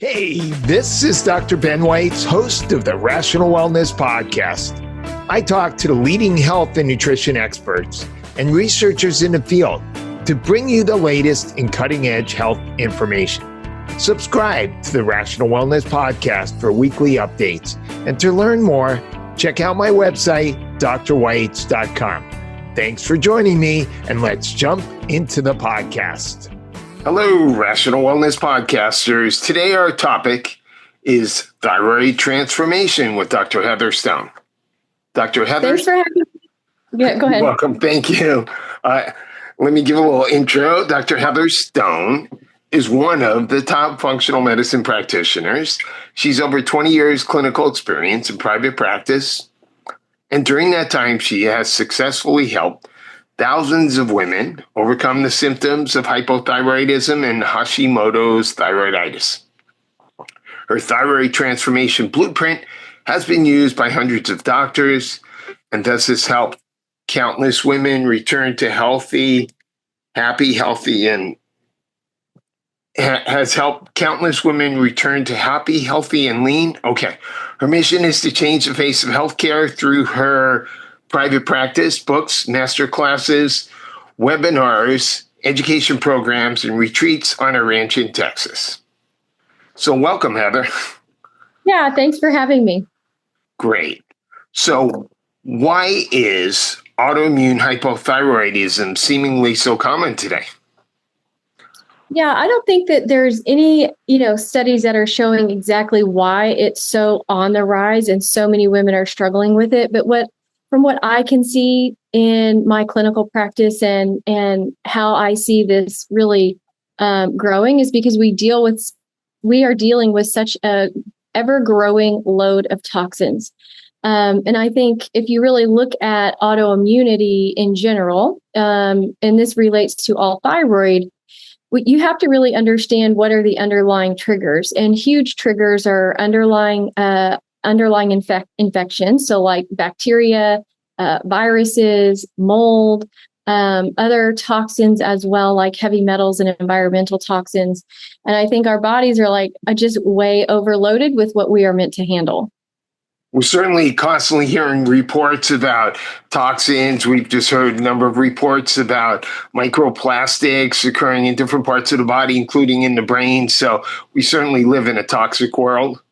Hey, this is Dr. Ben Whites, host of the Rational Wellness Podcast. I talk to the leading health and nutrition experts and researchers in the field to bring you the latest in cutting-edge health information. Subscribe to the Rational Wellness Podcast for weekly updates. And to learn more, check out my website, drwhites.com. Thanks for joining me, and let's jump into the podcast. Hello, Rational Wellness Podcasters. Today our topic is thyroid transformation with Dr. Heather Stone. Dr. Heather. Thanks for having me. Yeah, go ahead. Welcome. Thank you. Let me give a little intro. Dr. Heather Stone is one of the top functional medicine practitioners. She's over 20 years clinical experience in private practice. And during that time, she has successfully helped thousands of women overcome the symptoms of hypothyroidism and Hashimoto's thyroiditis. Her thyroid transformation blueprint has been used by hundreds of doctors, and thus has helped countless women return to healthy, and has helped countless women return to happy, healthy, and lean. Okay. Her mission is to change the face of healthcare through her private practice, books, master classes, webinars, education programs, and retreats on a ranch in Texas. So welcome, Heather. Yeah, thanks for having me. Great. So why is autoimmune hypothyroidism seemingly so common today? Yeah, I don't think that there's any, studies that are showing exactly why it's so on the rise and so many women are struggling with it. But from what I can see in my clinical practice and how I see this really growing is because we are dealing with such a ever-growing load of toxins. And I think if you really look at autoimmunity in general, and this relates to all thyroid, you have to really understand what are the underlying triggers. And huge triggers are underlying infections. So like bacteria, viruses, mold, other toxins as well, like heavy metals and environmental toxins. And I think our bodies are just way overloaded with what we are meant to handle. We're certainly constantly hearing reports about toxins. We've just heard a number of reports about microplastics occurring in different parts of the body, including in the brain. So we certainly live in a toxic world.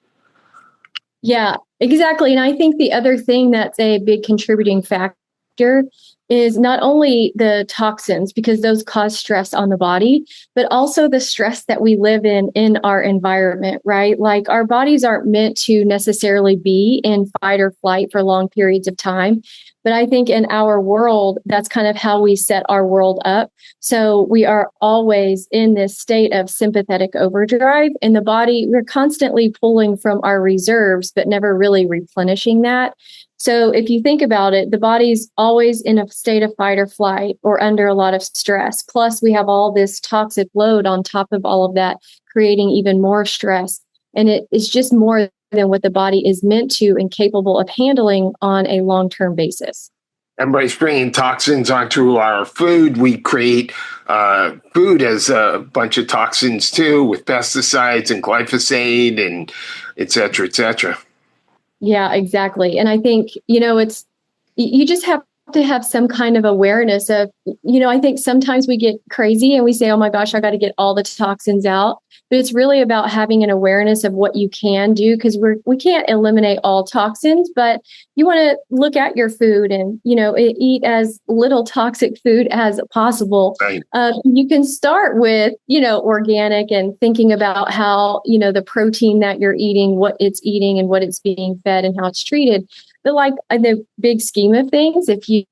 Yeah, exactly. And I think the other thing that's a big contributing factor is not only the toxins, because those cause stress on the body, but also the stress that we live in our environment, right? Like our bodies aren't meant to necessarily be in fight or flight for long periods of time. But I think in our world, that's kind of how we set our world up. So we are always in this state of sympathetic overdrive, and the body, we're constantly pulling from our reserves, but never really replenishing that. So if you think about it, the body's always in a state of fight or flight or under a lot of stress. Plus, we have all this toxic load on top of all of that, creating even more stress. And it is just more than what the body is meant to and capable of handling on a long-term basis. And by spraying toxins onto our food, we create food as a bunch of toxins too, with pesticides and glyphosate and et cetera, et cetera. Yeah, exactly. And I think, you just have to have some kind of awareness of, I think sometimes we get crazy and we say, oh my gosh, I got to get all the toxins out. But it's really about having an awareness of what you can do, because we can't eliminate all toxins, but you want to look at your food and, eat as little toxic food as possible. Right. You can start with, organic and thinking about how, the protein that you're eating, what it's eating and what it's being fed and how it's treated. But like in the big scheme of things, if you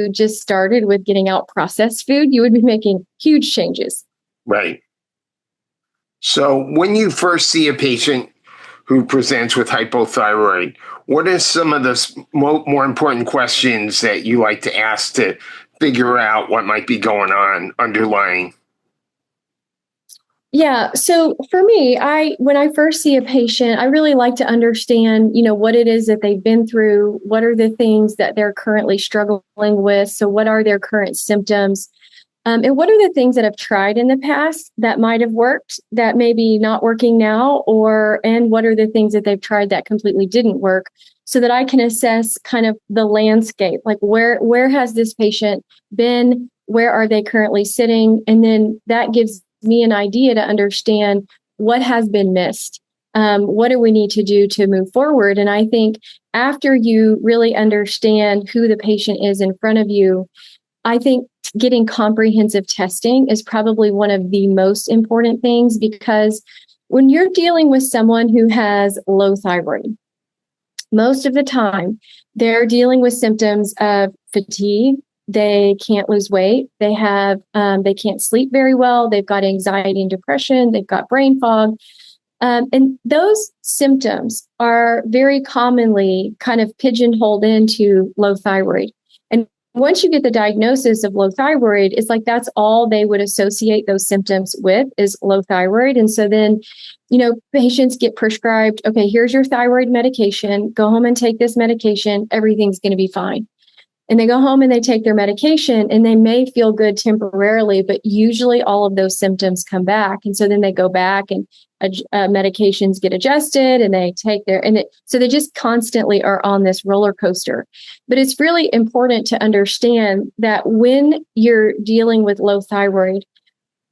just started with getting out processed food, you would be making huge changes. Right. So when you first see a patient who presents with hypothyroid, what are some of the more important questions that you like to ask to figure out what might be going on underlying? Yeah. So for me, when I first see a patient, I really like to understand, what it is that they've been through. What are the things that they're currently struggling with? So what are their current symptoms? And what are the things that I've tried in the past that might have worked that maybe not working now, and what are the things that they've tried that completely didn't work, so that I can assess kind of the landscape, like where has this patient been, where are they currently sitting, and then that gives me an idea to understand what has been missed. What do we need to do to move forward? And I think after you really understand who the patient is in front of you, I think getting comprehensive testing is probably one of the most important things, because when you're dealing with someone who has low thyroid, most of the time they're dealing with symptoms of fatigue. They can't lose weight. They can't sleep very well. They've got anxiety and depression. They've got brain fog. And those symptoms are very commonly kind of pigeonholed into low thyroid. And once you get the diagnosis of low thyroid, it's like that's all they would associate those symptoms with is low thyroid. And so then, patients get prescribed, okay, here's your thyroid medication. Go home and take this medication. Everything's going to be fine. And they go home and they take their medication and they may feel good temporarily, but usually all of those symptoms come back. And so then they go back and medications get adjusted and they take so they just constantly are on this roller coaster. But it's really important to understand that when you're dealing with low thyroid,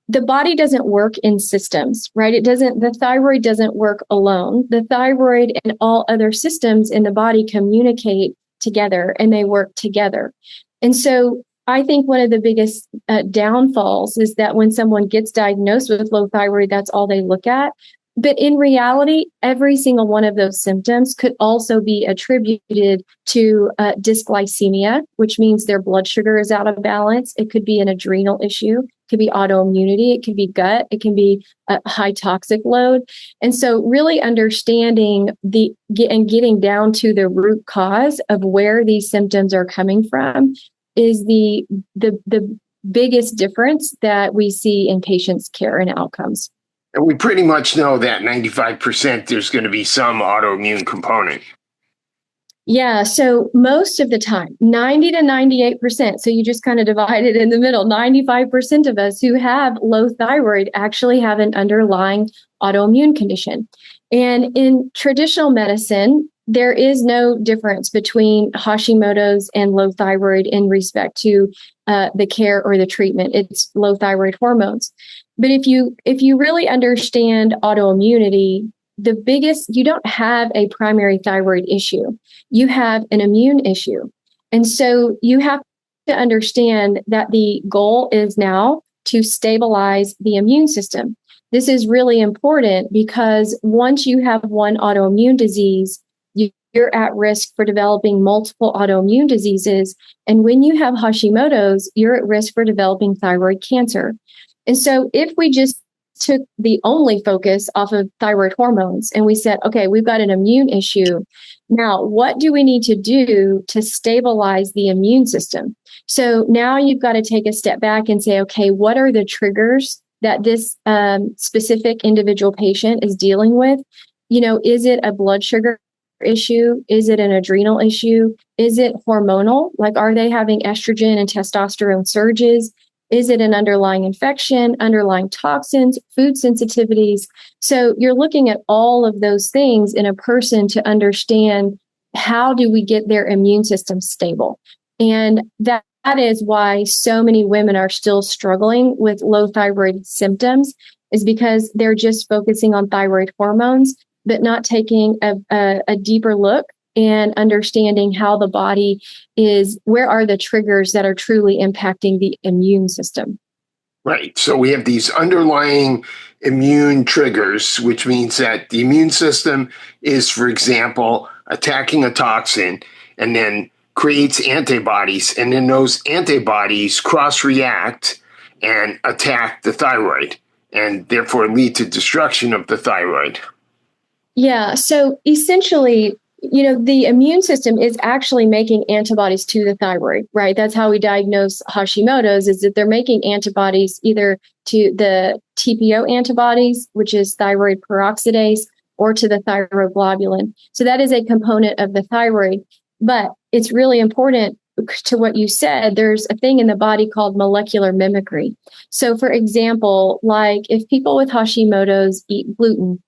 the body doesn't work in systems, right? The thyroid doesn't work alone. The thyroid and all other systems in the body communicate together and they work together. And so I think one of the biggest downfalls is that when someone gets diagnosed with low thyroid, that's all they look at. But in reality, every single one of those symptoms could also be attributed to dysglycemia, which means their blood sugar is out of balance. It could be an adrenal issue. It could be autoimmunity. It could be gut. It can be a high toxic load. And so really understanding and getting down to the root cause of where these symptoms are coming from is the biggest difference that we see in patients' care and outcomes. And we pretty much know that 95% there's going to be some autoimmune component. Yeah. So most of the time, 90 to 98%. So you just kind of divide it in the middle. 95% of us who have low thyroid actually have an underlying autoimmune condition. And in traditional medicine, there is no difference between Hashimoto's and low thyroid in respect to the care or the treatment. It's low thyroid hormones. But if you really understand autoimmunity, you don't have a primary thyroid issue. You have an immune issue. And so you have to understand that the goal is now to stabilize the immune system. This is really important because once you have one autoimmune disease, you're at risk for developing multiple autoimmune diseases. And when you have Hashimoto's, you're at risk for developing thyroid cancer. And so if we just took the only focus off of thyroid hormones and we said, okay, we've got an immune issue. Now, what do we need to do to stabilize the immune system? So now you've got to take a step back and say, okay, what are the triggers that this specific individual patient is dealing with? Is it a blood sugar issue? Is it an adrenal issue? Is it hormonal? Like, are they having estrogen and testosterone surges? Is it an underlying infection, underlying toxins, food sensitivities? So you're looking at all of those things in a person to understand how do we get their immune system stable? And that is why so many women are still struggling with low thyroid symptoms, is because they're just focusing on thyroid hormones, but not taking a deeper look and understanding how the body where are the triggers that are truly impacting the immune system. Right. So we have these underlying immune triggers, which means that the immune system is, for example, attacking a toxin and then creates antibodies. And then those antibodies cross-react and attack the thyroid and therefore lead to destruction of the thyroid. Yeah. So essentially, the immune system is actually making antibodies to the thyroid, right? That's how we diagnose Hashimoto's, is that they're making antibodies either to the TPO antibodies, which is thyroid peroxidase, or to the thyroglobulin. So that is a component of the thyroid. But it's really important to what you said, there's a thing in the body called molecular mimicry. So, for example, like if people with Hashimoto's eat gluten,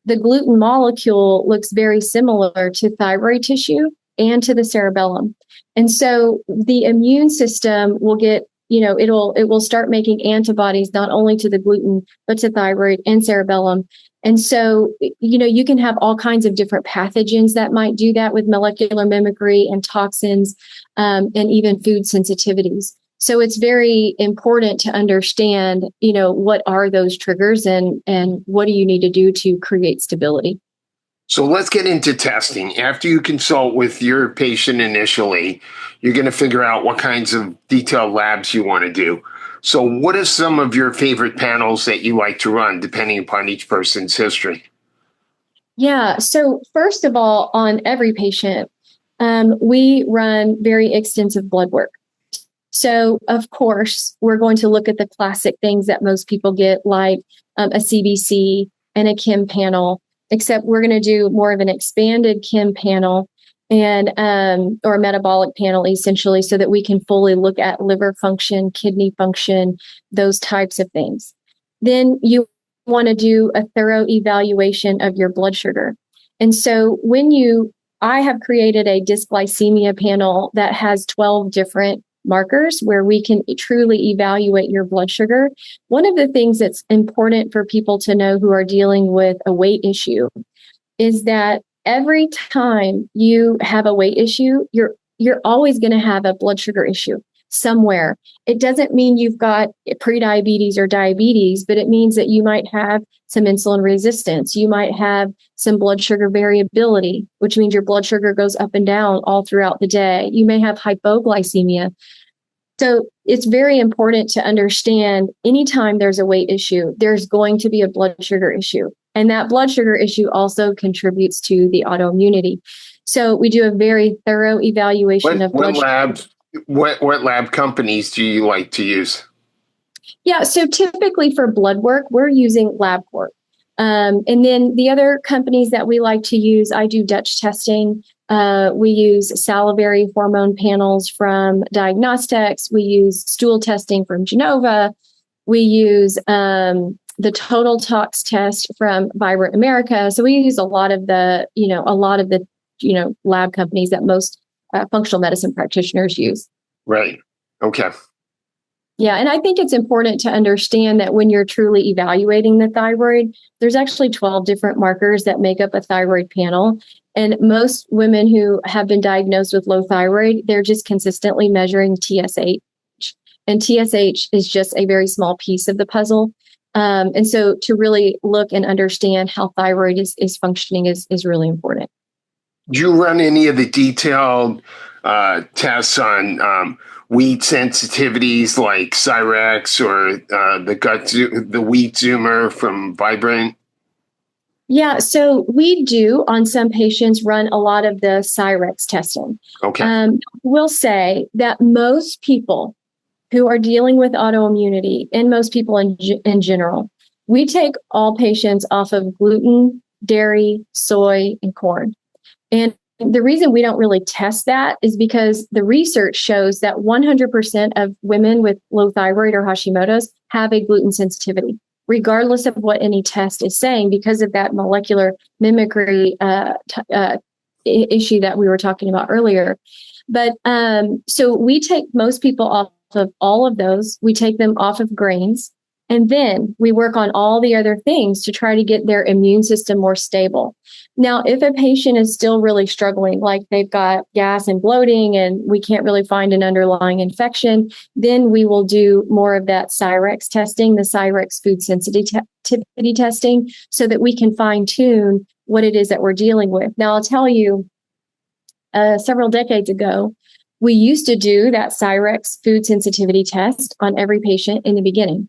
the gluten molecule looks very similar to thyroid tissue and to the cerebellum. And so the immune system will get, it will start making antibodies not only to the gluten, but to thyroid and cerebellum. And so, you can have all kinds of different pathogens that might do that with molecular mimicry and toxins, and even food sensitivities. So it's very important to understand, what are those triggers and what do you need to do to create stability? So let's get into testing. After you consult with your patient initially, you're going to figure out what kinds of detailed labs you want to do. So what are some of your favorite panels that you like to run, depending upon each person's history? Yeah. So first of all, on every patient, we run very extensive blood work. So, of course, we're going to look at the classic things that most people get, like a CBC and a Kim panel, except we're going to do more of an expanded Kim panel and or a metabolic panel, essentially, so that we can fully look at liver function, kidney function, those types of things. Then you want to do a thorough evaluation of your blood sugar. And so I have created a dysglycemia panel that has 12 different markers where we can truly evaluate your blood sugar. One of the things that's important for people to know who are dealing with a weight issue is that every time you have a weight issue, you're always going to have a blood sugar issue somewhere. It doesn't mean you've got prediabetes or diabetes, but it means that you might have some insulin resistance. You might have some blood sugar variability, which means your blood sugar goes up and down all throughout the day. You may have hypoglycemia. So it's very important to understand anytime there's a weight issue, there's going to be a blood sugar issue. And that blood sugar issue also contributes to the autoimmunity. So we do a very thorough evaluation of blood sugar. What lab companies do you like to use? Yeah, so typically for blood work, we're using LabCorp. And then the other companies that we like to use, I do Dutch testing. We use salivary hormone panels from Diagnostics. We use stool testing from Genova. We use the total tox test from Vibrant America. So we use a lot of the lab companies that most functional medicine practitioners use. Right. Okay. Yeah. And I think it's important to understand that when you're truly evaluating the thyroid, there's actually 12 different markers that make up a thyroid panel. And most women who have been diagnosed with low thyroid, they're just consistently measuring TSH. And TSH is just a very small piece of the puzzle. And so to really look and understand how thyroid is functioning is really important. Do you run any of the detailed tests on wheat sensitivities like Cyrex or the wheat zoomer from Vibrant? Yeah, so we do on some patients run a lot of the Cyrex testing. Okay. We'll say that most people who are dealing with autoimmunity, and most people in general, we take all patients off of gluten, dairy, soy, and corn. And the reason we don't really test that is because the research shows that 100% of women with low thyroid or Hashimoto's have a gluten sensitivity, regardless of what any test is saying, because of that molecular mimicry issue that we were talking about earlier. But so we take most people off of all of those. We take them off of grains. And then we work on all the other things to try to get their immune system more stable. Now, if a patient is still really struggling, like they've got gas and bloating and we can't really find an underlying infection, then we will do more of that Cyrex testing, the Cyrex food sensitivity testing, so that we can fine tune what it is that we're dealing with. Now, I'll tell you, several decades ago, we used to do that Cyrex food sensitivity test on every patient in the beginning.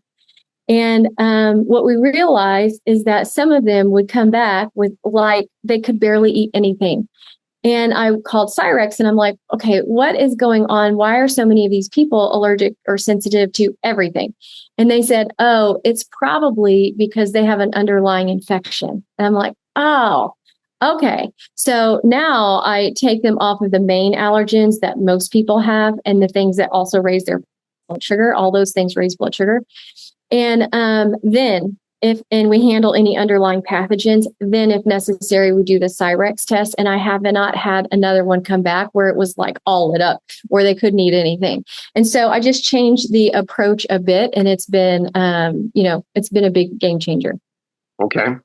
And what we realized is that some of them would come back with like they could barely eat anything. And I called Cyrex and I'm like, okay, what is going on? Why are so many of these people allergic or sensitive to everything? And they said, oh, it's probably because they have an underlying infection. And I'm like, oh, Okay. So now I take them off of the main allergens that most people have and the things that also raise their blood sugar. All those things raise blood sugar. And then and we handle any underlying pathogens, then if necessary, we do the Cyrex test. And I have not had another one come back where it was like all lit up, where they couldn't eat anything. And so I just changed the approach a bit, and it's been, it's been a big game changer. Okay.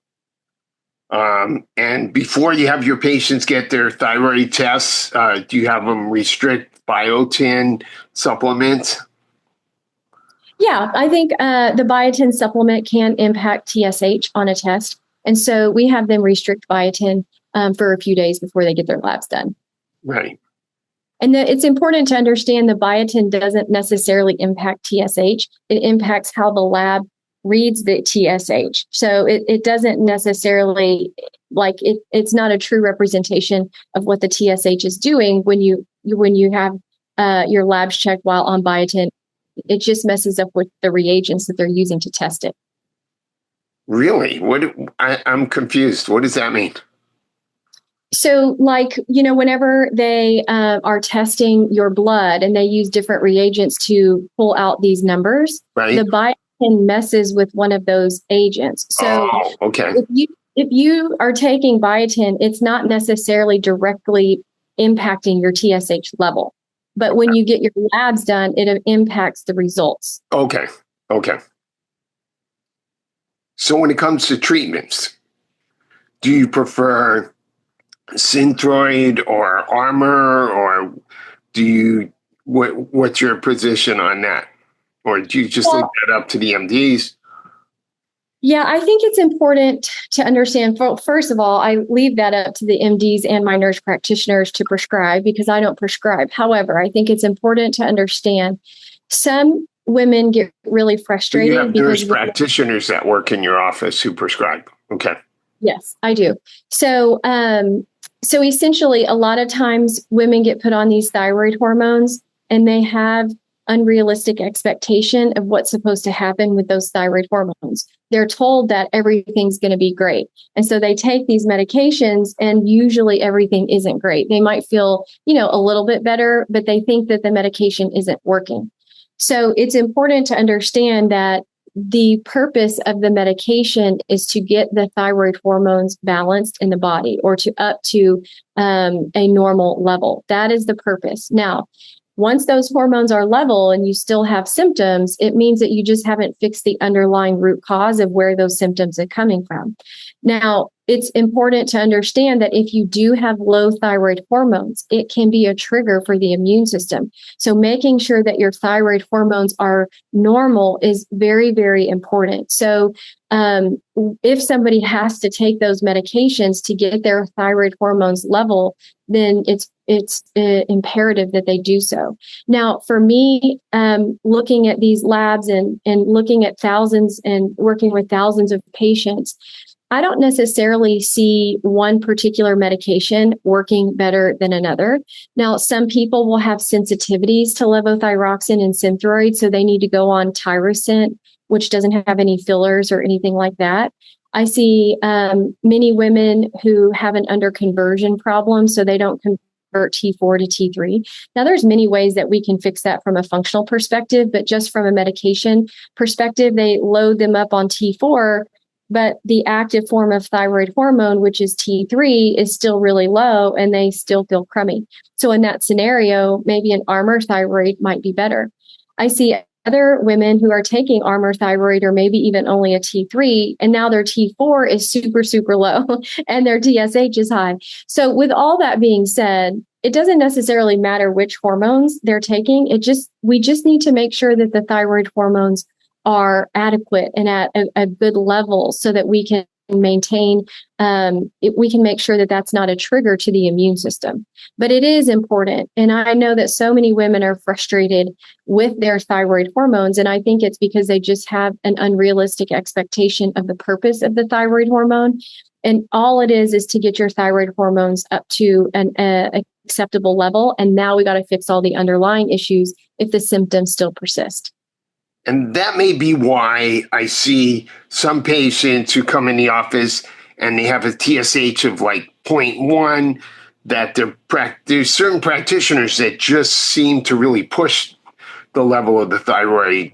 And before you have your patients get their thyroid tests, do you have them restrict biotin supplements? Yeah, I think the biotin supplement can impact TSH on a test. And so we have them restrict biotin for a few days before they get their labs done. Right. And it's important to understand the biotin doesn't necessarily impact TSH. It impacts how the lab reads the TSH. So it doesn't necessarily, it's not a true representation of what the TSH is doing when you have your labs checked while on biotin. It just messes up with the reagents that they're using to test it. Really? I'm confused. What does that mean? So, whenever they are testing your blood and they use different reagents to pull out these numbers, right, the biotin messes with one of those agents. So, okay. If you are taking biotin, it's not necessarily directly impacting your TSH level. But when you get your labs done, it impacts the results. Okay. So when it comes to treatments, do you prefer Synthroid or Armor, or what's your position on that? Or do you just leave that up to the MDs? Yeah, I think it's important to understand. First of all, I leave that up to the MDs and my nurse practitioners to prescribe because I don't prescribe. However, I think it's important to understand some women get really frustrated. You have nurse practitioners that work in your office who prescribe. Okay. Yes, I do. So essentially, a lot of times women get put on these thyroid hormones and they have unrealistic expectation of what's supposed to happen with those thyroid hormones. They're told that everything's going to be great. And so they take these medications and usually everything isn't great. They might feel, a little bit better, but they think that the medication isn't working. So it's important to understand that the purpose of the medication is to get the thyroid hormones balanced in the body or to up to a normal level. That is the purpose. Now, once those hormones are level and you still have symptoms, it means that you just haven't fixed the underlying root cause of where those symptoms are coming from. Now, it's important to understand that if you do have low thyroid hormones, it can be a trigger for the immune system. So making sure that your thyroid hormones are normal is very, very important. So if somebody has to take those medications to get their thyroid hormones level, then it's imperative that they do so. Now, for me, looking at these labs and looking at thousands and working with thousands of patients, I don't necessarily see one particular medication working better than another. Now, some people will have sensitivities to levothyroxine and Synthroid, so they need to go on Tyrosint, which doesn't have any fillers or anything like that. I see many women who have an underconversion problem, so they don't convert T4 to T3. Now, there's many ways that we can fix that from a functional perspective, but just from a medication perspective, they load them up on T4, but the active form of thyroid hormone, which is T3, is still really low and they still feel crummy. So in that scenario, maybe an Armor thyroid might be better. I see other women who are taking Armor thyroid or maybe even only a T3, and now their T4 is super, super low and their TSH is high. So with all that being said, it doesn't necessarily matter which hormones they're taking. We just need to make sure that the thyroid hormones are adequate and at a good level so that we can maintain, we can make sure that that's not a trigger to the immune system. But it is important. And I know that so many women are frustrated with their thyroid hormones. And I think it's because they just have an unrealistic expectation of the purpose of the thyroid hormone. And all it is to get your thyroid hormones up to an acceptable level. And now we got to fix all the underlying issues if the symptoms still persist. And that may be why I see some patients who come in the office and they have a TSH of like point one, that there's certain practitioners that just seem to really push the level of the thyroid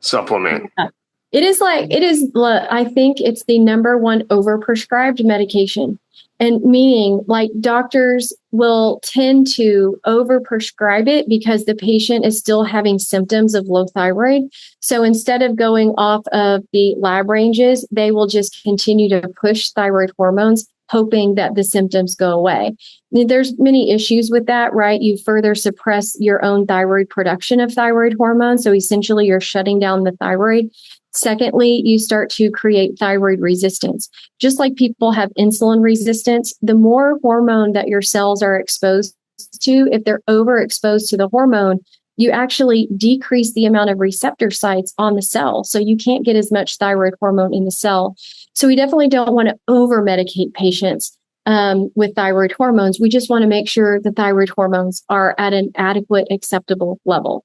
supplement. Yeah. I think it's the number one overprescribed medication. And meaning, like, doctors will tend to overprescribe it because the patient is still having symptoms of low thyroid. So instead of going off of the lab ranges, they will just continue to push thyroid hormones, hoping that the symptoms go away. I mean, there's many issues with that, right? You further suppress your own thyroid production of thyroid hormones. So essentially, you're shutting down the thyroid. Secondly, you start to create thyroid resistance. Just like people have insulin resistance, the more hormone that your cells are exposed to, if they're overexposed to the hormone, you actually decrease the amount of receptor sites on the cell. So you can't get as much thyroid hormone in the cell. So we definitely don't want to over medicate patients with thyroid hormones. We just want to make sure the thyroid hormones are at an adequate, acceptable level.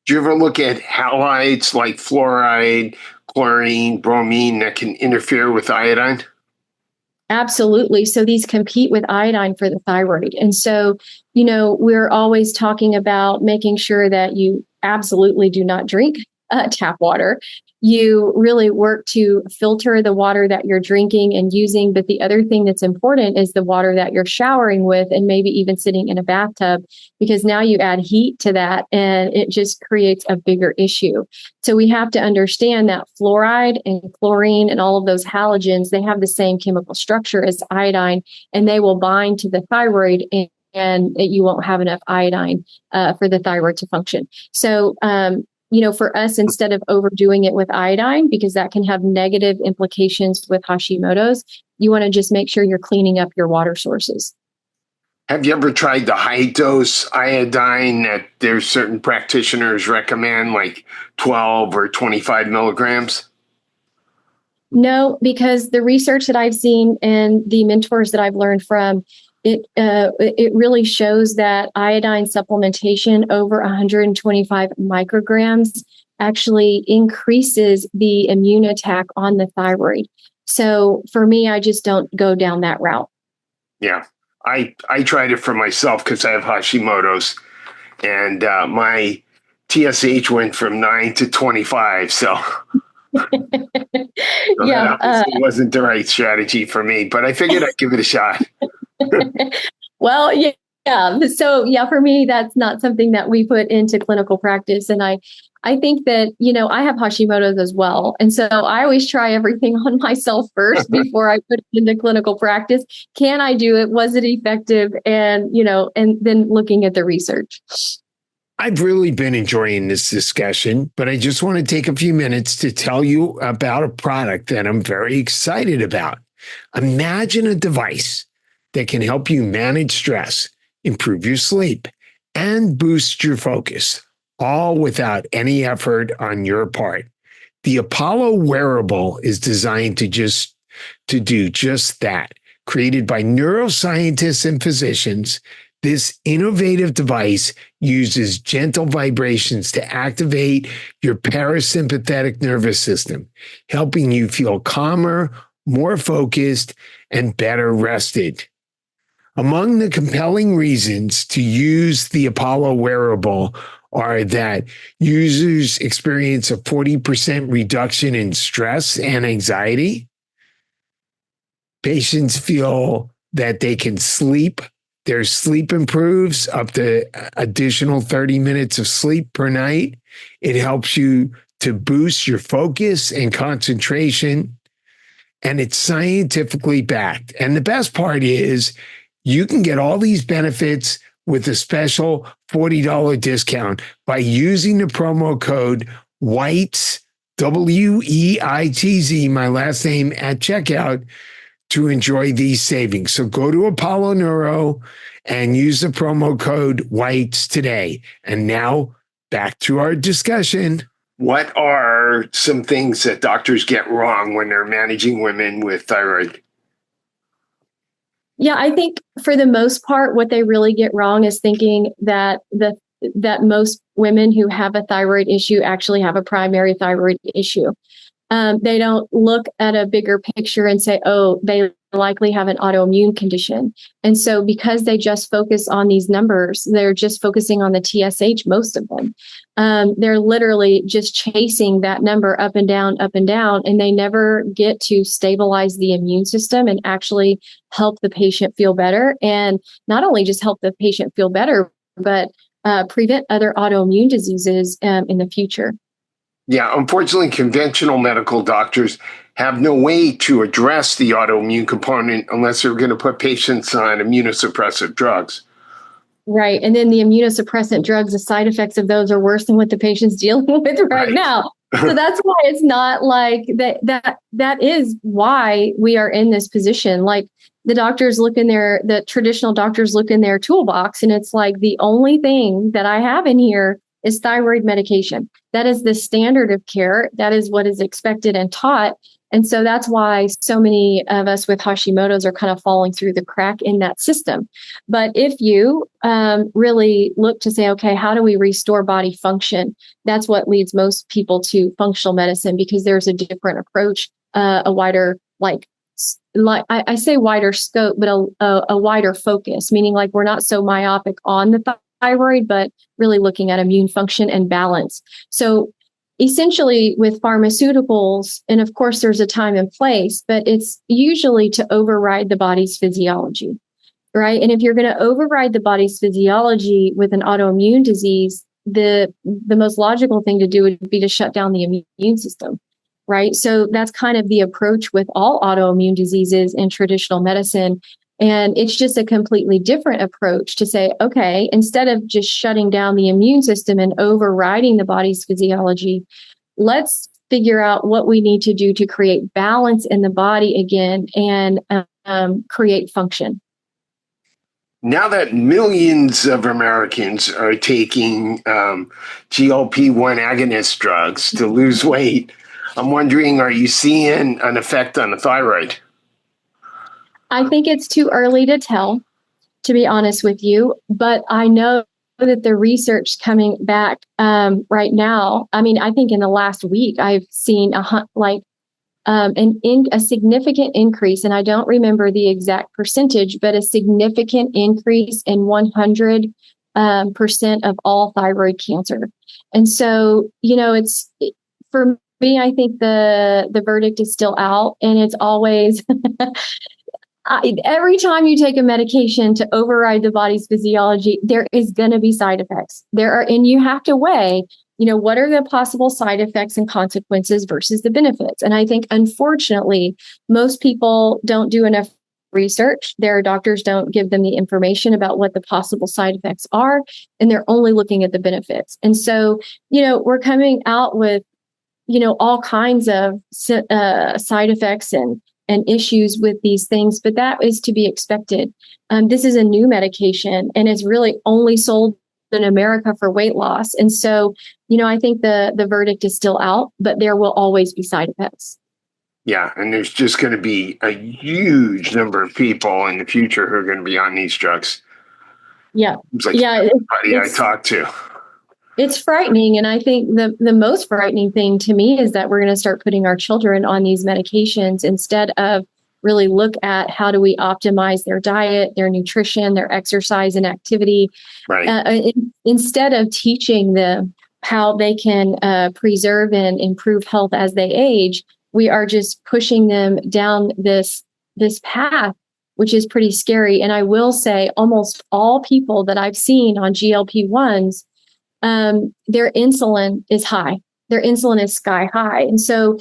Do you ever look at halides like fluoride, chlorine, bromine that can interfere with iodine? Absolutely. So these compete with iodine for the thyroid. And so, we're always talking about making sure that you absolutely do not drink tap water. You really work to filter the water that you're drinking and using. But the other thing that's important is the water that you're showering with, and maybe even sitting in a bathtub, because now you add heat to that and it just creates a bigger issue. So we have to understand that fluoride and chlorine and all of those halogens, they have the same chemical structure as iodine, and they will bind to the thyroid, and you won't have enough iodine for the thyroid to function. So, for us, instead of overdoing it with iodine, because that can have negative implications with Hashimoto's, you want to just make sure you're cleaning up your water sources. Have you ever tried the high dose iodine that there's certain practitioners recommend, like 12 or 25 milligrams? No, because the research that I've seen and the mentors that I've learned from, it really shows that iodine supplementation over 125 micrograms actually increases the immune attack on the thyroid. So for me, I just don't go down that route. Yeah, I tried it for myself because I have Hashimoto's, and my TSH went from 9 to 25. So Yeah, that obviously wasn't the right strategy for me, but I figured I'd give it a shot. Well, yeah. So, for me, that's not something that we put into clinical practice. And I think that, I have Hashimoto's as well. And so I always try everything on myself first before I put it into clinical practice. Can I do it? Was it effective? And, and then looking at the research. I've really been enjoying this discussion, but I just want to take a few minutes to tell you about a product that I'm very excited about. Imagine a device that can help you manage stress, improve your sleep, and boost your focus, all without any effort on your part. The Apollo wearable is designed to do just that. Created by neuroscientists and physicians, this innovative device uses gentle vibrations to activate your parasympathetic nervous system, helping you feel calmer, more focused, and better rested. Among the compelling reasons to use the Apollo wearable are that users experience a 40% reduction in stress and anxiety. Patients feel that they can sleep. Their sleep improves up to additional 30 minutes of sleep per night. It helps you to boost your focus and concentration. And it's scientifically backed. And the best part is you can get all these benefits with a special $40 discount by using the promo code WEITZ, WEITZ, my last name, at checkout to enjoy these savings. So go to Apollo Neuro and use the promo code WEITZ today. And now back to our discussion. What are some things that doctors get wrong when they're managing women with thyroid? Yeah, I think for the most part, what they really get wrong is thinking that that most women who have a thyroid issue actually have a primary thyroid issue. They don't look at a bigger picture and say, oh, they likely have an autoimmune condition. And so because they just focus on these numbers, they're just focusing on the TSH, most of them. They're literally just chasing that number up and down, and they never get to stabilize the immune system and actually help the patient feel better. And not only just help the patient feel better, but prevent other autoimmune diseases in the future. Yeah, unfortunately, conventional medical doctors have no way to address the autoimmune component unless they're going to put patients on immunosuppressive drugs. Right. And then the immunosuppressant drugs, the side effects of those are worse than what the patient's dealing with right now. So that's why it's not like that is why we are in this position. Like the traditional doctors look in their toolbox, and it's like the only thing that I have in here is thyroid medication. That is the standard of care. That is what is expected and taught. And so that's why so many of us with Hashimoto's are kind of falling through the crack in that system. But if you really look to say, okay, how do we restore body function? That's what leads most people to functional medicine, because there's a different approach, a wider, like I say wider scope, but a wider focus, meaning like we're not so myopic on the thyroid, but really looking at immune function and balance. So essentially with pharmaceuticals, and of course there's a time and place, but it's usually to override the body's physiology, right? And if you're going to override the body's physiology with an autoimmune disease, the most logical thing to do would be to shut down the immune system, right? So that's kind of the approach with all autoimmune diseases in traditional medicine. And it's just a completely different approach to say, okay, instead of just shutting down the immune system and overriding the body's physiology, let's figure out what we need to do to create balance in the body again and create function. Now that millions of Americans are taking GLP-1 agonist drugs to lose weight, I'm wondering, are you seeing an effect on the thyroid? I think it's too early to tell, to be honest with you, but I know that the research coming back right now. I mean, I think in the last week I've seen a significant increase, and I don't remember the exact percentage, but a significant increase in 100% of all thyroid cancer. And so, for me, I think the verdict is still out, and it's always. Every time you take a medication to override the body's physiology, there is going to be side effects. And you have to weigh, what are the possible side effects and consequences versus the benefits. And I think, unfortunately, most people don't do enough research. Their doctors don't give them the information about what the possible side effects are, and they're only looking at the benefits. And so, we're coming out with, all kinds of side effects and issues with these things, but that is to be expected. This is a new medication, and it's really only sold in America for weight loss. And so, I think the verdict is still out, but there will always be side effects. Yeah, and there's just going to be a huge number of people in the future who are going to be on these drugs. Yeah, it's like everybody I talk to. It's frightening. And I think the most frightening thing to me is that we're going to start putting our children on these medications instead of really look at how do we optimize their diet, their nutrition, their exercise and activity. Right. Instead of teaching them how they can preserve and improve health as they age, we are just pushing them down this path, which is pretty scary. And I will say almost all people that I've seen on GLP-1s, their insulin is high. Their insulin is sky high. And so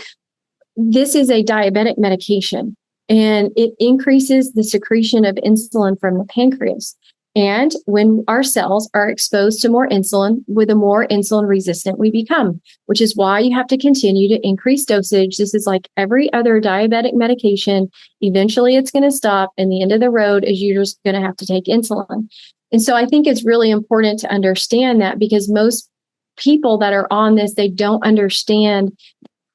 this is a diabetic medication, and it increases the secretion of insulin from the pancreas. And when our cells are exposed to more insulin, with the more insulin resistant we become, which is why you have to continue to increase dosage. This is like every other diabetic medication. Eventually it's going to stop, and the end of the road is you're just going to have to take insulin. And so I think it's really important to understand that, because most people that are on this, they don't understand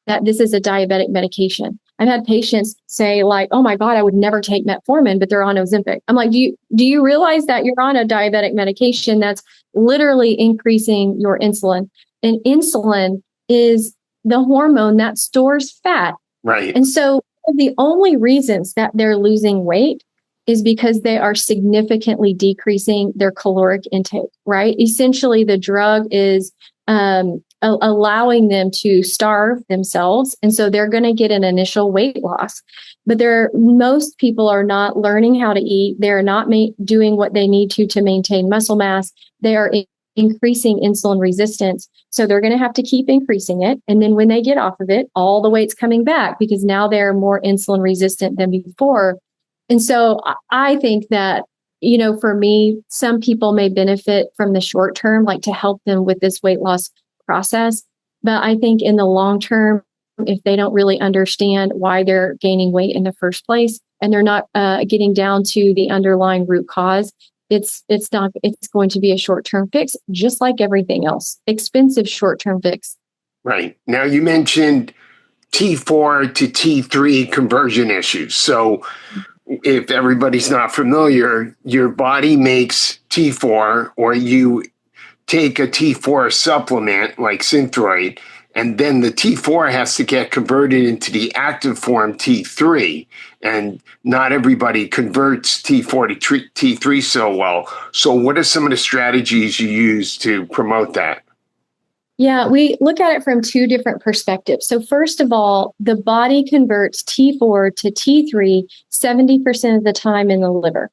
that this is a diabetic medication. I've had patients say like, oh my God, I would never take metformin, but they're on Ozempic. I'm like, do you realize that you're on a diabetic medication that's literally increasing your insulin? And insulin is the hormone that stores fat. Right. And so of the only reasons that they're losing weight is because they are significantly decreasing their caloric intake, right? Essentially, the drug is allowing them to starve themselves. And so they're going to get an initial weight loss. But most people are not learning how to eat. They're not doing what they need to maintain muscle mass. They are increasing insulin resistance. So they're going to have to keep increasing it. And then when they get off of it, all the weight's coming back because now they're more insulin resistant than before. And so I think that, for me, some people may benefit from the short term, like to help them with this weight loss process. But I think in the long term, if they don't really understand why they're gaining weight in the first place, and they're not getting down to the underlying root cause, it's going to be a short-term fix, just like everything else. Expensive short-term fix. Right. Now you mentioned T4 to T3 conversion issues. So if everybody's not familiar, your body makes T4, or you take a T4 supplement like Thyroid, and then the T4 has to get converted into the active form T3. And not everybody converts T4 to T3 so well. So what are some of the strategies you use to promote that? Yeah, we look at it from two different perspectives. So first of all, the body converts T4 to T3 70% of the time in the liver.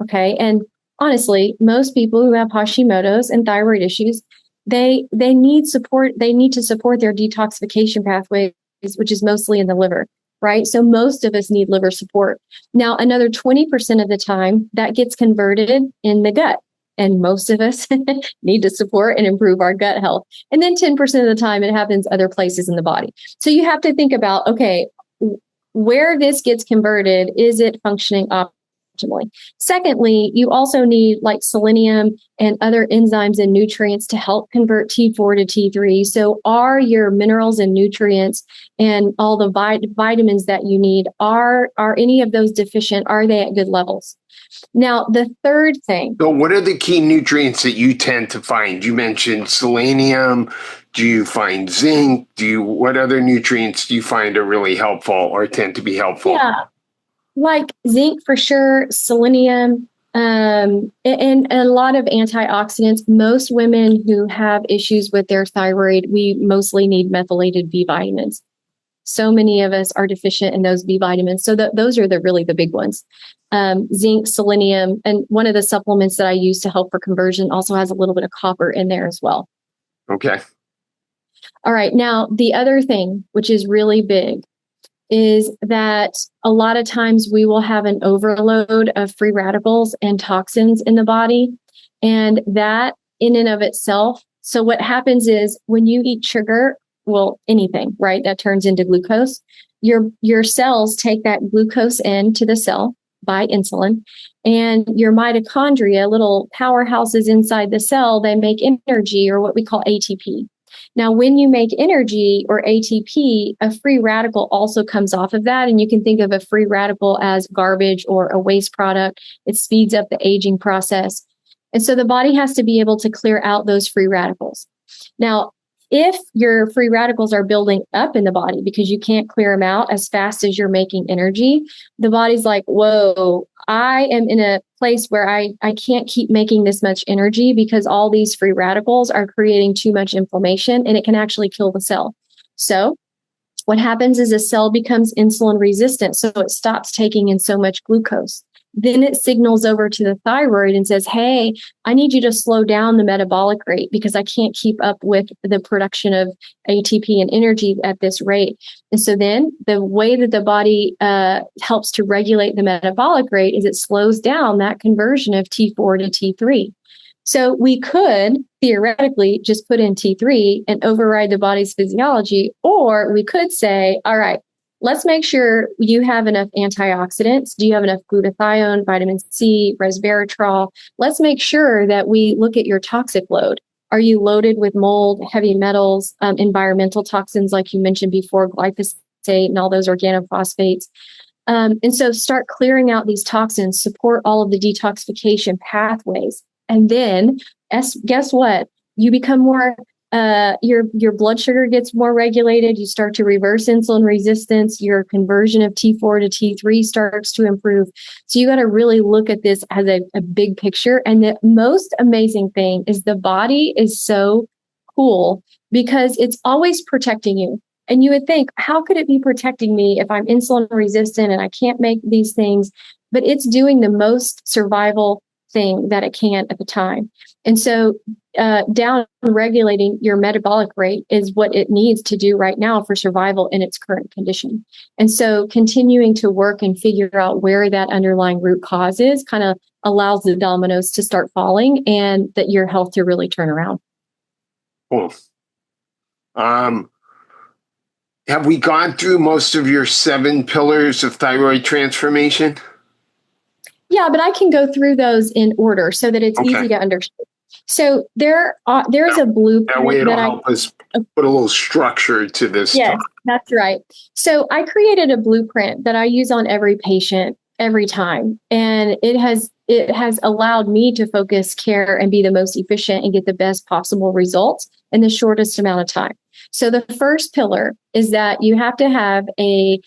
Okay. And honestly, most people who have Hashimoto's and thyroid issues, they need support. They need to support their detoxification pathways, which is mostly in the liver, right? So most of us need liver support. Now, another 20% of the time that gets converted in the gut. And most of us need to support and improve our gut health. And then 10% of the time, it happens other places in the body. So you have to think about, okay, where this gets converted, is it functioning optimally? Secondly, you also need like selenium and other enzymes and nutrients to help convert T4 to T3. So are your minerals and nutrients and all the vitamins that you need, are any of those deficient? Are they at good levels? Now, the third thing. So what are the key nutrients that you tend to find? You mentioned selenium. Do you find zinc? What other nutrients do you find are really helpful or tend to be helpful? Yeah, like zinc for sure, selenium, and a lot of antioxidants. Most women who have issues with their thyroid, we mostly need methylated B vitamins. So many of us are deficient in those B vitamins. So those are really the big ones. Zinc, selenium, and one of the supplements that I use to help for conversion also has a little bit of copper in there as well. Okay. All right. Now, the other thing, which is really big, is that a lot of times we will have an overload of free radicals and toxins in the body. And that in and of itself. So what happens is when you eat sugar, well, anything, right, that turns into glucose, your cells take that glucose into the cell by insulin, and your mitochondria, little powerhouses inside the cell, they make energy, or what we call ATP. Now, when you make energy or ATP, a free radical also comes off of that. And you can think of a free radical as garbage or a waste product. It speeds up the aging process. And so the body has to be able to clear out those free radicals. Now, if your free radicals are building up in the body because you can't clear them out as fast as you're making energy, the body's like, whoa, I am in a place where I can't keep making this much energy because all these free radicals are creating too much inflammation, and it can actually kill the cell. So what happens is a cell becomes insulin resistant, so it stops taking in so much glucose. Then it signals over to the thyroid and says, hey, I need you to slow down the metabolic rate because I can't keep up with the production of ATP and energy at this rate. And so then the way that the body helps to regulate the metabolic rate is it slows down that conversion of T4 to T3. So we could theoretically just put in T3 and override the body's physiology, or we could say, all right, let's make sure you have enough antioxidants. Do you have enough glutathione, vitamin C, resveratrol? Let's make sure that we look at your toxic load. Are you loaded with mold, heavy metals, environmental toxins, like you mentioned before, glyphosate and all those organophosphates? And so start clearing out these toxins, support all of the detoxification pathways. And then guess what? You become more your blood sugar gets more regulated. You start to reverse insulin resistance. Your conversion of T4 to T3 starts to improve. So you got to really look at this as a big picture. And the most amazing thing is the body is so cool because it's always protecting you. And you would think, how could it be protecting me if I'm insulin resistant and I can't make these things? But it's doing the most survival thing that it can at the time. And so down regulating your metabolic rate is what it needs to do right now for survival in its current condition. And so continuing to work and figure out where that underlying root cause is kind of allows the dominoes to start falling and that your health to really turn around. Cool. Have we gone through most of your 7 pillars of thyroid transformation? Yeah, but I can go through those in order so that it's easy to understand. So there's a blueprint that way it'll help us put a little structure to this. Yes, that's right. So I created a blueprint that I use on every patient every time, and it has allowed me to focus care and be the most efficient and get the best possible results in the shortest amount of time. So the first pillar is that you have to have a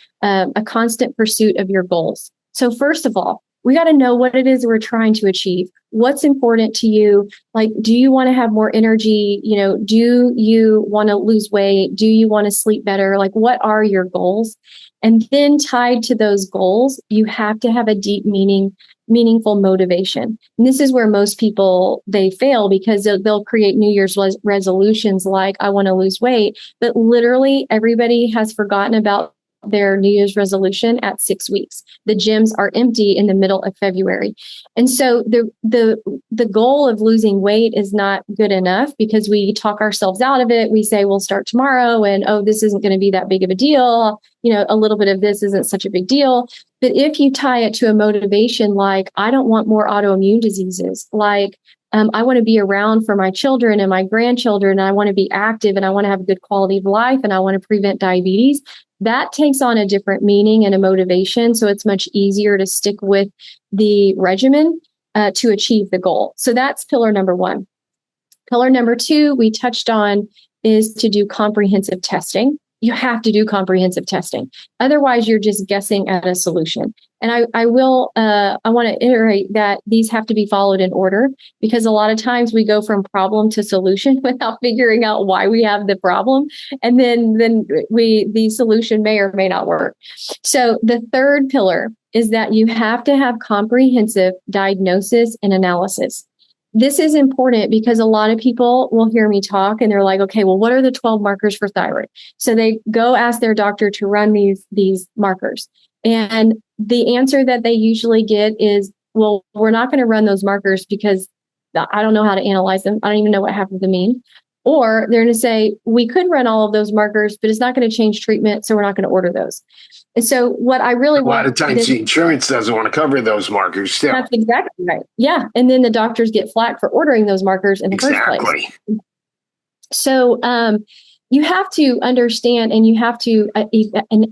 constant pursuit of your goals. So first of all, we got to know what it is we're trying to achieve. What's important to you? Like, do you want to have more energy? Do you want to lose weight? Do you want to sleep better? Like, what are your goals? And then tied to those goals, you have to have a deep meaningful motivation. And this is where most people, they fail because they'll create New Year's resolutions like, I want to lose weight. But literally everybody has forgotten about their New Year's resolution at 6 weeks. The gyms are empty in the middle of February. And so the goal of losing weight is not good enough because we talk ourselves out of it. We say, we'll start tomorrow and, oh, this isn't going to be that big of a deal. A little bit of this isn't such a big deal. But if you tie it to a motivation, like, I don't want more autoimmune diseases, like, I want to be around for my children and my grandchildren, and I want to be active and I want to have a good quality of life and I want to prevent diabetes, that takes on a different meaning and a motivation. So it's much easier to stick with the regimen to achieve the goal. So that's pillar number 1. Pillar number 2, we touched on, is to do comprehensive testing. You have to do comprehensive testing. Otherwise, you're just guessing at a solution. And I want to iterate that these have to be followed in order, because a lot of times we go from problem to solution without figuring out why we have the problem. And then the solution may or may not work. So the third pillar is that you have to have comprehensive diagnosis and analysis. This is important because a lot of people will hear me talk and they're like, okay, well, what are the 12 markers for thyroid? So they go ask their doctor to run these markers. And the answer that they usually get is, well, we're not going to run those markers because I don't know how to analyze them. I don't even know what half of them mean. Or they're going to say, we could run all of those markers, but it's not going to change treatment, so we're not going to order those. And so what I really want— a lot of times the insurance doesn't want to cover those markers still. That's exactly right. Yeah. And then the doctors get flack for ordering those markers in the first place. So you have to understand and you have to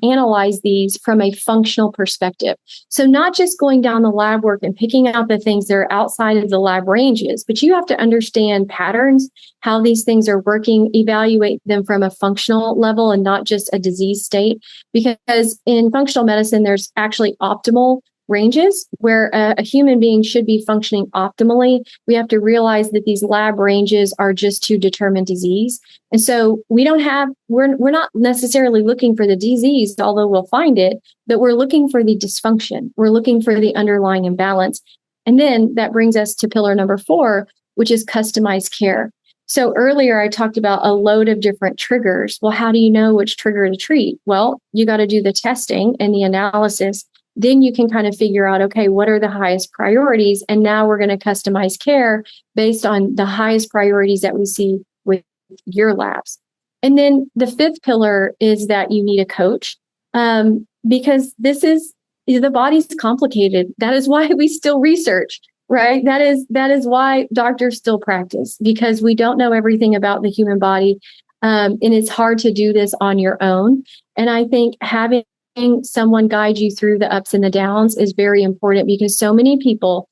analyze these from a functional perspective. So not just going down the lab work and picking out the things that are outside of the lab ranges, but you have to understand patterns, how these things are working, evaluate them from a functional level and not just a disease state. Because in functional medicine, there's actually optimal ranges where a human being should be functioning optimally. We have to realize that these lab ranges are just to determine disease. And so we're not necessarily looking for the disease, although we'll find it, but we're looking for the dysfunction. We're looking for the underlying imbalance. And then that brings us to pillar number 4, which is customized care. So earlier I talked about a load of different triggers. Well, how do you know which trigger to treat? Well, you got to do the testing and the analysis. Then you can kind of figure out, okay, what are the highest priorities? And now we're going to customize care based on the highest priorities that we see with your labs. And then the 5th pillar is that you need a coach because the body's complicated. That is why we still research, right? That is why doctors still practice, because we don't know everything about the human body. And it's hard to do this on your own. And I think having someone guide you through the ups and the downs is very important, because so many people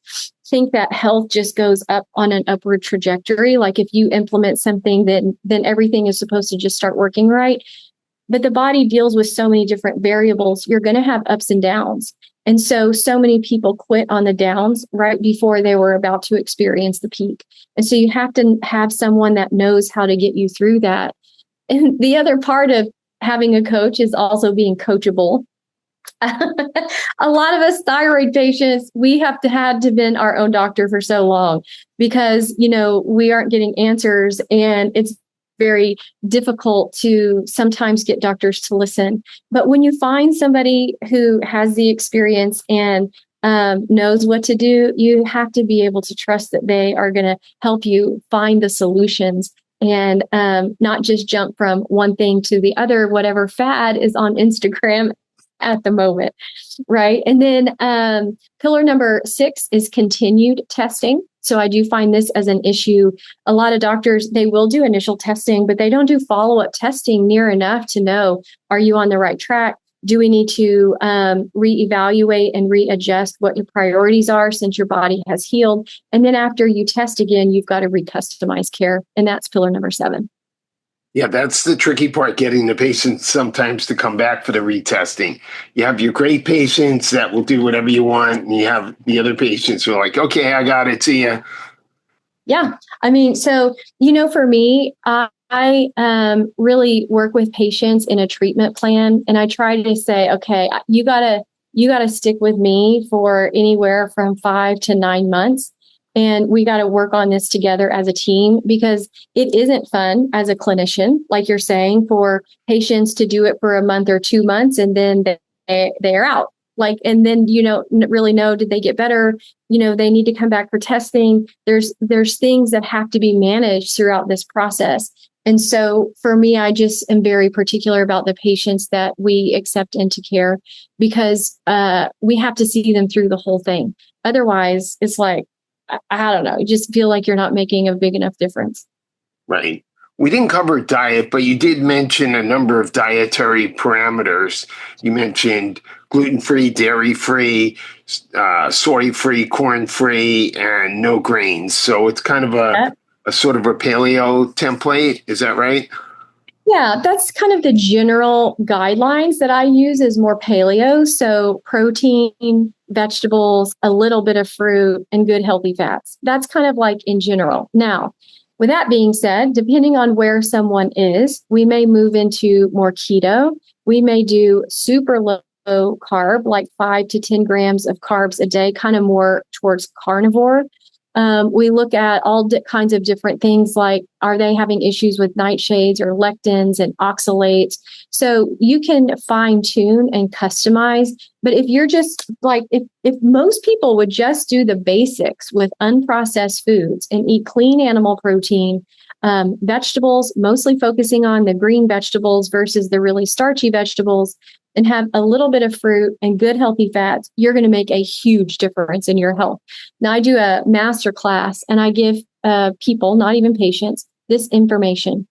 think that health just goes up on an upward trajectory. Like if you implement something, then everything is supposed to just start working right. But the body deals with so many different variables. You're going to have ups and downs. And so many people quit on the downs right before they were about to experience the peak. And so you have to have someone that knows how to get you through that. And the other part of having a coach is also being coachable. A lot of us thyroid patients, we have had to been our own doctor for so long because, we aren't getting answers, and it's very difficult to sometimes get doctors to listen. But when you find somebody who has the experience and knows what to do, you have to be able to trust that they are going to help you find the solutions and not just jump from one thing to the other, whatever fad is on Instagram at the moment, right? And then pillar number 6 is continued testing. So I do find this as an issue. A lot of doctors, they will do initial testing, but they don't do follow-up testing near enough to know, are you on the right track? Do we need to reevaluate and readjust what your priorities are since your body has healed? And then after you test again, you've got to recustomize care. And that's pillar number 7. Yeah, that's the tricky part, getting the patients sometimes to come back for the retesting. You have your great patients that will do whatever you want, and you have the other patients who are like, okay, I got it, see ya. Yeah. I mean, so, for me, I really work with patients in a treatment plan, and I try to say, okay, you gotta stick with me for anywhere from 5 to 9 months. And we got to work on this together as a team, because it isn't fun as a clinician, like you're saying, for patients to do it for a month or 2 months and then they're out. Like, and then you don't really know, did they get better? They need to come back for testing. There's things that have to be managed throughout this process. And so for me, I just am very particular about the patients that we accept into care, because we have to see them through the whole thing. Otherwise, it's like, I don't know, you just feel like you're not making a big enough difference. Right. We didn't cover diet, but you did mention a number of dietary parameters. You mentioned gluten-free, dairy-free, soy-free, corn-free, and no grains. So it's kind of a sort of a paleo template. Is that right? Yeah, that's kind of the general guidelines that I use, is more paleo. So protein, vegetables, a little bit of fruit, and good healthy fats. That's kind of like in general. Now, with that being said, depending on where someone is, we may move into more keto. We may do super low carb, like 5 to 10 grams of carbs a day, kind of more towards carnivore. We look at all kinds of different things, like, are they having issues with nightshades or lectins and oxalates? So you can fine tune and customize. But if you're just like, if most people would just do the basics with unprocessed foods and eat clean animal protein, vegetables, mostly focusing on the green vegetables versus the really starchy vegetables, and have a little bit of fruit and good healthy fats, you're going to make a huge difference in your health. Now, I do a master class and I give people, not even patients, this information.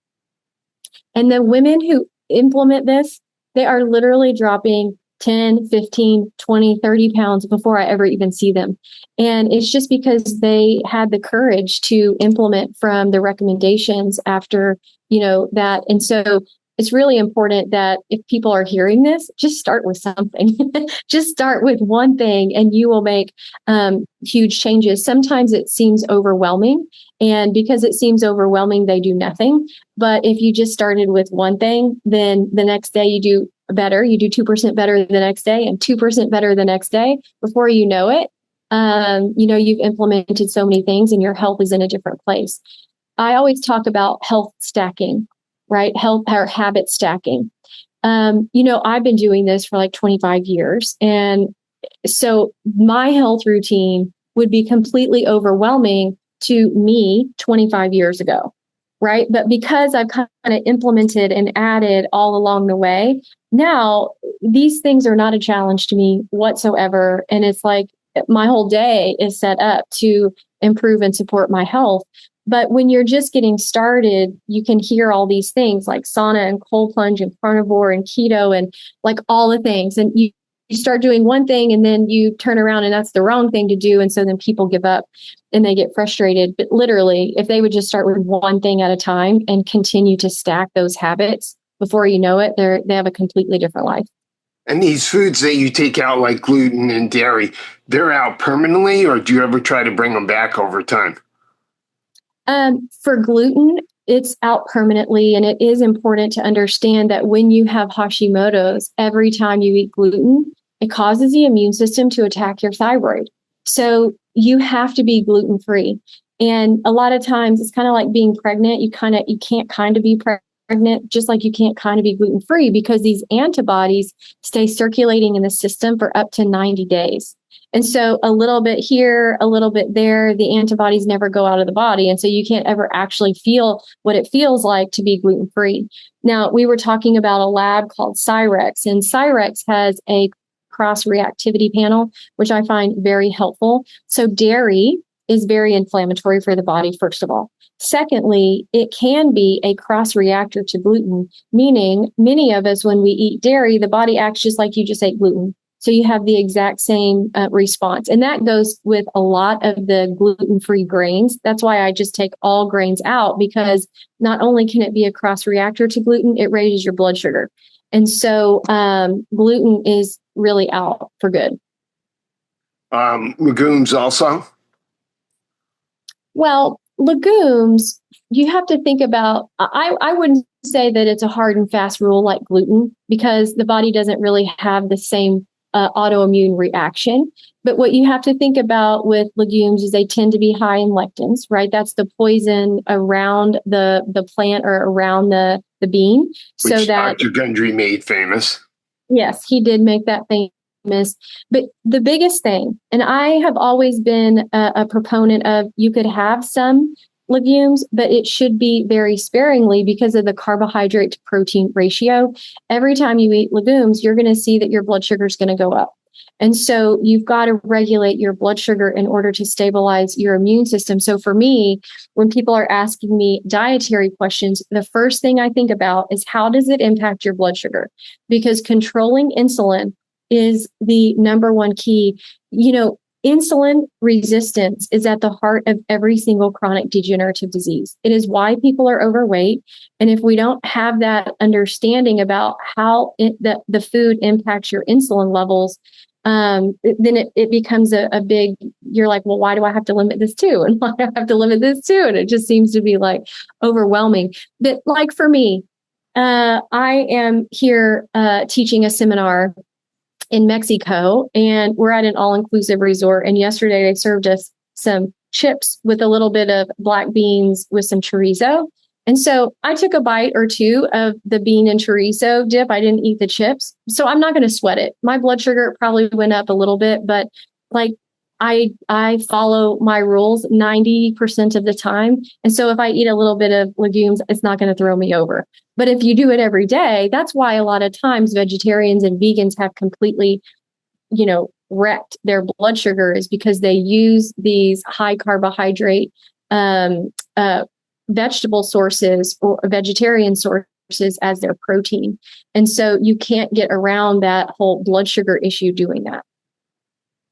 And the women who implement this, they are literally dropping 10, 15, 20, 30 pounds before I ever even see them. And it's just because they had the courage to implement from the recommendations after, that. And so it's really important that if people are hearing this, just start with something. Just start with one thing and you will make huge changes. Sometimes it seems overwhelming, and because it seems overwhelming, they do nothing. But if you just started with one thing, then the next day you do better. You do 2% better the next day and 2% better the next day. Before you know it, you've implemented so many things and your health is in a different place. I always talk about health stacking, right? Health or habit stacking. I've been doing this for like 25 years. And so my health routine would be completely overwhelming to me 25 years ago, right? But because I've kind of implemented and added all along the way, now these things are not a challenge to me whatsoever. And it's like my whole day is set up to improve and support my health. But when you're just getting started, you can hear all these things like sauna and cold plunge and carnivore and keto and like all the things. And you start doing one thing and then you turn around and that's the wrong thing to do. And so then people give up and they get frustrated. But literally, if they would just start with one thing at a time and continue to stack those habits, before you know it, they have a completely different life. And these foods that you take out, like gluten and dairy, they're out permanently, or do you ever try to bring them back over time? For gluten, it's out permanently. And it is important to understand that when you have Hashimoto's, every time you eat gluten, it causes the immune system to attack your thyroid. So you have to be gluten free. And a lot of times it's kind of like being pregnant. You can't kind of be pregnant, just like you can't kind of be gluten free, because these antibodies stay circulating in the system for up to 90 days. And so a little bit here, a little bit there, the antibodies never go out of the body. And so you can't ever actually feel what it feels like to be gluten free. Now, we were talking about a lab called Cyrex, and Cyrex has a cross reactivity panel, which I find very helpful. So dairy is very inflammatory for the body, first of all. Secondly, it can be a cross reactor to gluten, meaning many of us, when we eat dairy, the body acts just like you just ate gluten. So you have the exact same response. And that goes with a lot of the gluten-free grains. That's why I just take all grains out, because not only can it be a cross reactor to gluten, it raises your blood sugar. And so gluten is really out for good. Legumes also? Well, legumes, you have to think about, I wouldn't say that it's a hard and fast rule like gluten, because the body doesn't really have the same autoimmune reaction. But what you have to think about with legumes is they tend to be high in lectins, right? That's the poison around the plant or around the bean. Which so that Dr. Gundry made famous. Yes, he did make that famous. But the biggest thing, and I have always been a proponent of, you could have some legumes, but it should be very sparingly because of the carbohydrate to protein ratio. Every time you eat legumes, you're going to see that your blood sugar is going to go up. And so you've got to regulate your blood sugar in order to stabilize your immune system. So for me, when people are asking me dietary questions, the first thing I think about is, how does it impact your blood sugar? Because controlling insulin is the number one key. Insulin resistance is at the heart of every single chronic degenerative disease. It is why people are overweight. And if we don't have that understanding about how the food impacts your insulin levels, then it becomes a big, you're like, well, why do I have to limit this too? And why do I have to limit this too? And it just seems to be like overwhelming. But like for me, I am here teaching a seminar in Mexico, and we're at an all-inclusive resort. And yesterday they served us some chips with a little bit of black beans with some chorizo. And so I took a bite or two of the bean and chorizo dip. I didn't eat the chips. So I'm not going to sweat it. My blood sugar probably went up a little bit, but like I follow my rules 90% of the time. And so if I eat a little bit of legumes, it's not going to throw me over. But if you do it every day, that's why a lot of times vegetarians and vegans have completely, wrecked their blood sugar, is because they use these high carbohydrate vegetable sources or vegetarian sources as their protein. And so you can't get around that whole blood sugar issue doing that.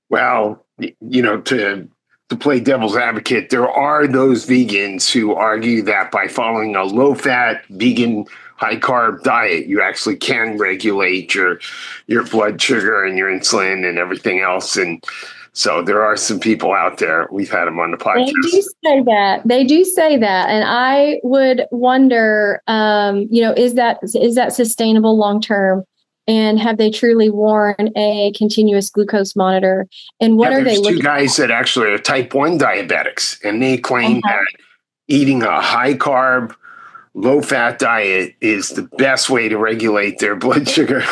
Well, to play devil's advocate, there are those vegans who argue that by following a low-fat, vegan, high-carb diet, you actually can regulate your blood sugar and your insulin and everything else. And so there are some people out there. We've had them on the podcast. They do say that. And I would wonder, is that sustainable long-term? And have they truly worn a continuous glucose monitor? And what are they looking at? There's two guys that actually are type 1 diabetics, and they claim that eating a high-carb, low-fat diet is the best way to regulate their blood sugar.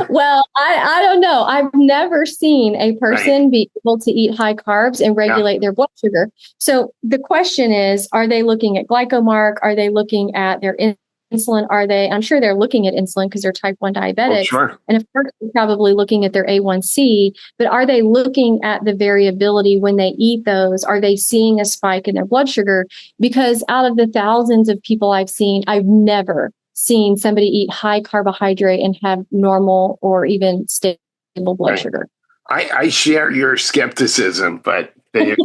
Well, I don't know. I've never seen a person be able to eat high carbs and regulate their blood sugar. So the question is, are they looking at glycomark? Are they looking at their insulin? I'm sure they're looking at insulin because they're type 1 diabetics. Oh, sure. And of course, they're probably looking at their A1C, but are they looking at the variability when they eat those? Are they seeing a spike in their blood sugar? Because out of the thousands of people I've seen, I've never seen somebody eat high carbohydrate and have normal or even stable blood sugar. I share your skepticism, but there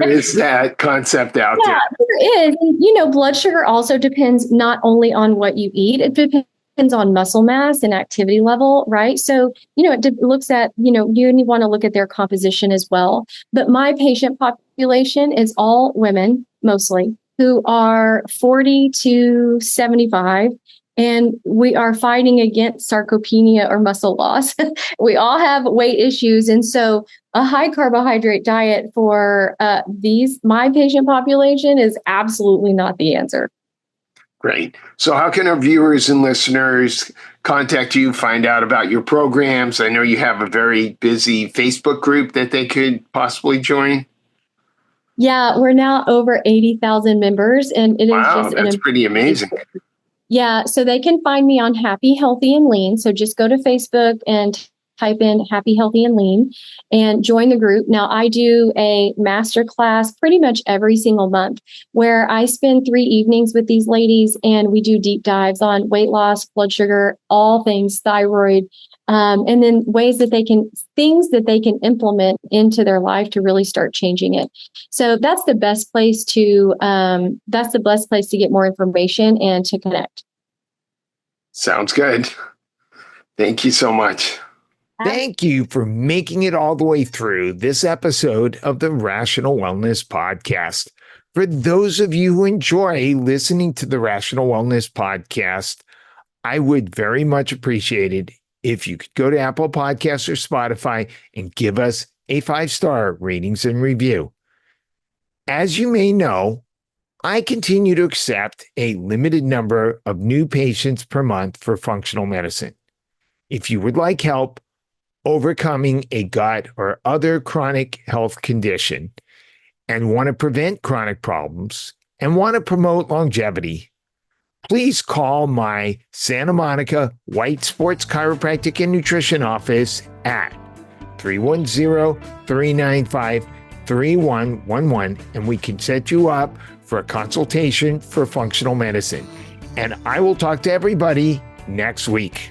is that concept out there. There is. And, blood sugar also depends not only on what you eat, it depends on muscle mass and activity level, right? So, it looks at, you want to look at their composition as well. But my patient population is all women, mostly, who are 40 to 75. And we are fighting against sarcopenia or muscle loss. We all have weight issues. And so a high carbohydrate diet for my patient population is absolutely not the answer. Great. So how can our viewers and listeners contact you, find out about your programs? I know you have a very busy Facebook group that they could possibly join. Yeah, we're now over 80,000 members, and it is just that's pretty amazing. Yeah, so they can find me on Happy, Healthy, and Lean. So just go to Facebook and type in Happy, Healthy, and Lean and join the group. Now, I do a masterclass pretty much every single month where I spend 3 evenings with these ladies and we do deep dives on weight loss, blood sugar, all things thyroid, and then things that they can implement into their life to really start changing it. So that's the best place to get more information and to connect. Sounds good. Thank you so much. Thank you for making it all the way through this episode of the Rational Wellness Podcast. For those of you who enjoy listening to the Rational Wellness Podcast, I would very much appreciate it if you could go to Apple Podcasts or Spotify and give us a 5-star ratings and review. As you may know, I continue to accept a limited number of new patients per month for functional medicine. If you would like help overcoming a gut or other chronic health condition and want to prevent chronic problems and want to promote longevity, please call my Santa Monica White Sports Chiropractic and Nutrition office at 310-395-3111, and we can set you up for a consultation for functional medicine. And I will talk to everybody next week.